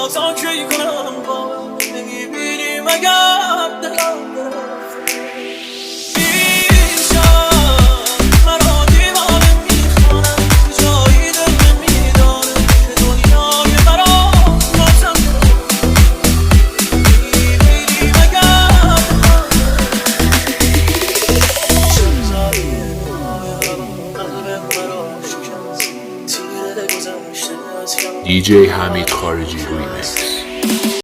تا کی کنم باور نمیبینی مگر دلم گرفته بیشتر مرا دیوانه میخوانم جایی دل نمیدانه که دنیای برام باشم میبینی مگر چیزایی قلب مرا شکست تیره گذشته از DJ حمید خارجی روی